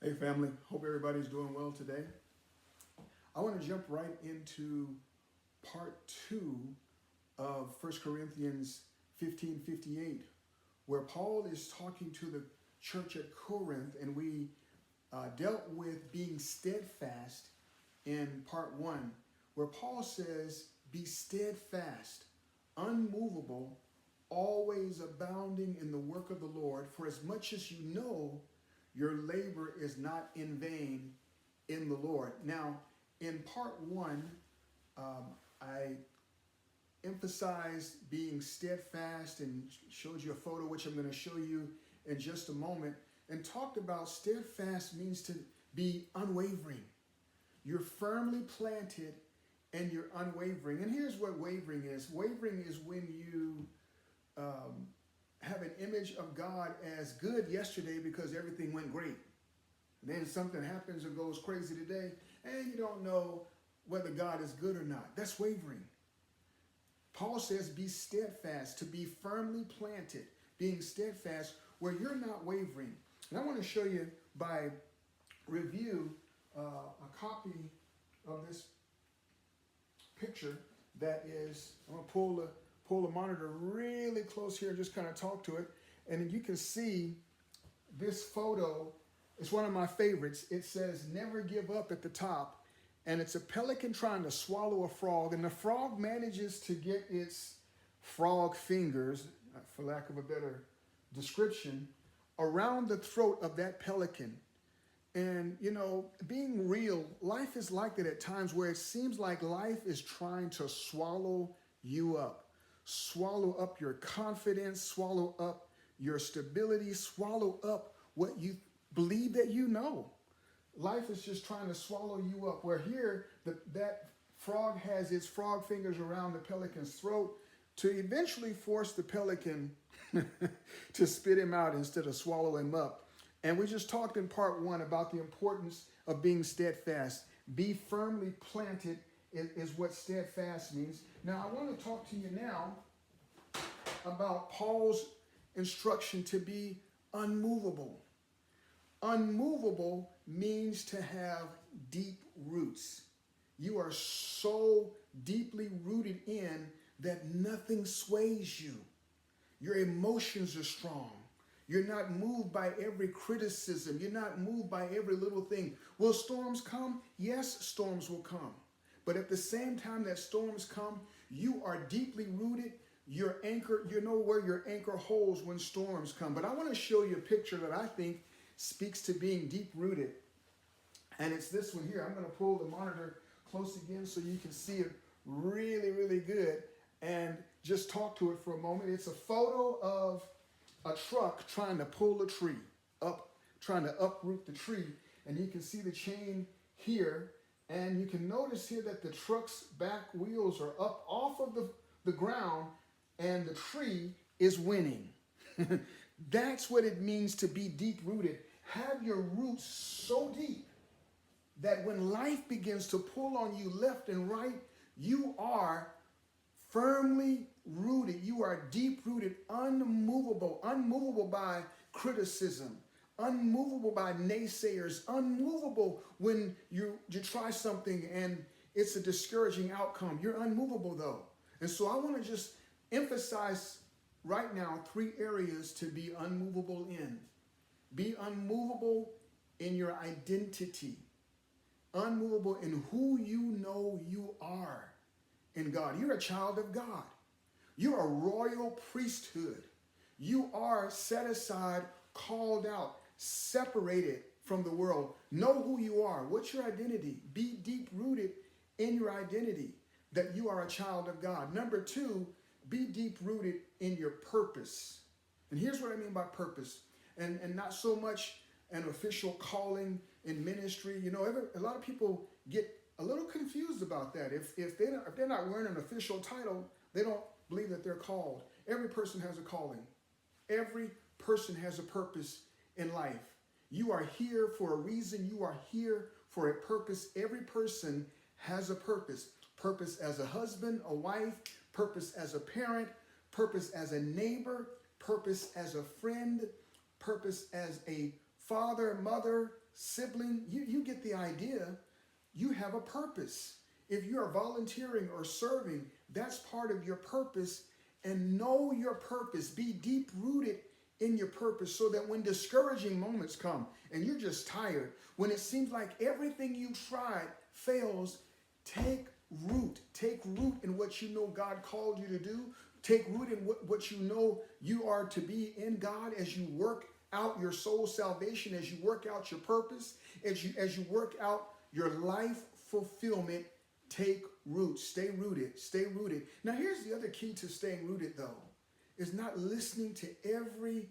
Hey family, hope everybody's doing well today. I want to jump right into part 2 of 1 Corinthians 15:58, where Paul is talking to the church at Corinth, and we dealt with being steadfast in part 1, where Paul says, be steadfast, unmovable, always abounding in the work of the Lord, for as much as you know your labor is not in vain in the Lord. Now, in part 1, I emphasized being steadfast and showed you a photo, which I'm going to show you in just a moment, and talked about steadfast means to be unwavering. You're firmly planted and you're unwavering. And here's what wavering is. Wavering is when you have an image of God as good yesterday because everything went great. And then something happens or goes crazy today, and you don't know whether God is good or not. That's wavering. Paul says be steadfast, to be firmly planted, being steadfast where you're not wavering. And I want to show you by review a copy of this picture that is, I'm going to pull the monitor really close here and just kind of talk to it. And you can see this photo. It's one of my favorites. It says never give up at the top. And it's a pelican trying to swallow a frog. And the frog manages to get its frog fingers, for lack of a better description, around the throat of that pelican. And, you know, being real, life is like that at times where it seems like life is trying to swallow you up. Swallow up your confidence, swallow up your stability, swallow up what you believe that you know. Life is just trying to swallow you up. Where here, that frog has its frog fingers around the pelican's throat to eventually force the pelican to spit him out instead of swallow him up. And we just talked in part 1 about the importance of being steadfast. Be firmly planted is what steadfast means. Now, I want to talk to you now about Paul's instruction to be unmovable. Unmovable means to have deep roots. You are so deeply rooted in that nothing sways you. Your emotions are strong. You're not moved by every criticism. You're not moved by every little thing. Will storms come? Yes, storms will come. But at the same time that storms come, you are deeply rooted. Your anchor, you know where your anchor holds when storms come. But I want to show you a picture that I think speaks to being deep rooted. And it's this one here. I'm going to pull the monitor close again so you can see it really, really good. And just talk to it for a moment. It's a photo of a truck trying to pull a tree up, trying to uproot the tree. And you can see the chain here. And you can notice here that the truck's back wheels are up off of the ground and the tree is winning. That's what it means to be deep rooted. Have your roots so deep that when life begins to pull on you left and right, you are firmly rooted. You are deep rooted, unmovable by criticism, unmovable by naysayers, unmovable when you try something and it's a discouraging outcome. You're unmovable though. And so I want to just emphasize right now 3 areas to be unmovable in. Be unmovable in your identity. Unmovable in who you know you are in God. You're a child of God. You're a royal priesthood. You are set aside, called out, separated from the world. Know who you are. What's your identity? Be deep rooted in your identity that you are a child of God. Number 2, be deep rooted in your purpose. And here's what I mean by purpose. And not so much an official calling in ministry. You know, a lot of people get a little confused about that. If they're not wearing an official title, they don't believe that they're called. Every person has a calling. Every person has a purpose in life. You are here for a reason. You are here for a purpose. Every person has a purpose. Purpose as a husband, a wife, purpose as a parent, purpose as a neighbor, purpose as a friend, purpose as a father, mother, sibling, you get the idea. You have a purpose. If you are volunteering or serving, that's part of your purpose. And know your purpose. Be deep rooted in your purpose so that when discouraging moments come and you're just tired, when it seems like everything you tried fails, take root. Take root in what you know God called you to do. Take root in what you know you are to be in God as you work out your soul salvation, as you work out your purpose, as you work out your life fulfillment. Take root. Stay rooted. Stay rooted. Now here's the other key to staying rooted though, is not listening to every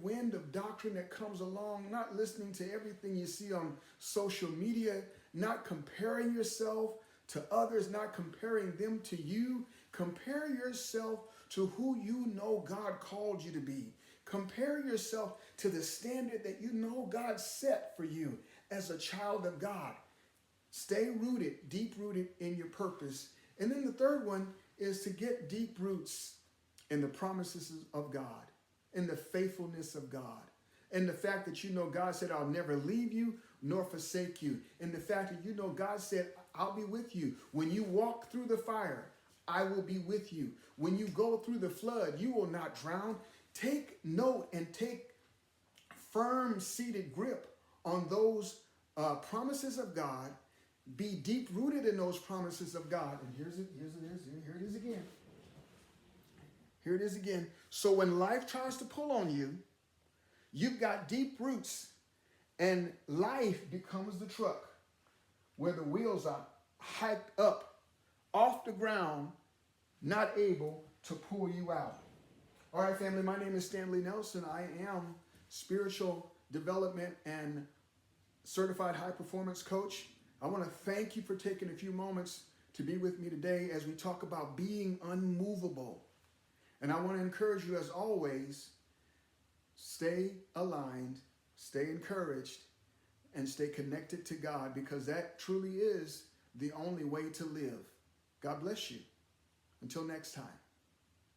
wind of doctrine that comes along, not listening to everything you see on social media, not comparing yourself to others, not comparing them to you. Compare yourself to who you know God called you to be. Compare yourself to the standard that you know God set for you as a child of God. Stay rooted, deep rooted in your purpose. And then the third one is to get deep roots in the promises of God, in the faithfulness of God, in the fact that you know God said, I'll never leave you nor forsake you. In the fact that you know God said, I'll be with you. When you walk through the fire, I will be with you. When you go through the flood, you will not drown. Take note and take firm seated grip on those promises of God. Be deep rooted in those promises of God. And here it is again. Here it is again. So when life tries to pull on you, you've got deep roots, and life becomes the truck where the wheels are hiked up off the ground, not able to pull you out. All right, family, my name is Stanley Nelson. I am spiritual development and certified high performance coach. I want to thank you for taking a few moments to be with me today as we talk about being unmovable. And I want to encourage you, as always, stay aligned, stay encouraged, and stay connected to God, because that truly is the only way to live. God bless you. Until next time.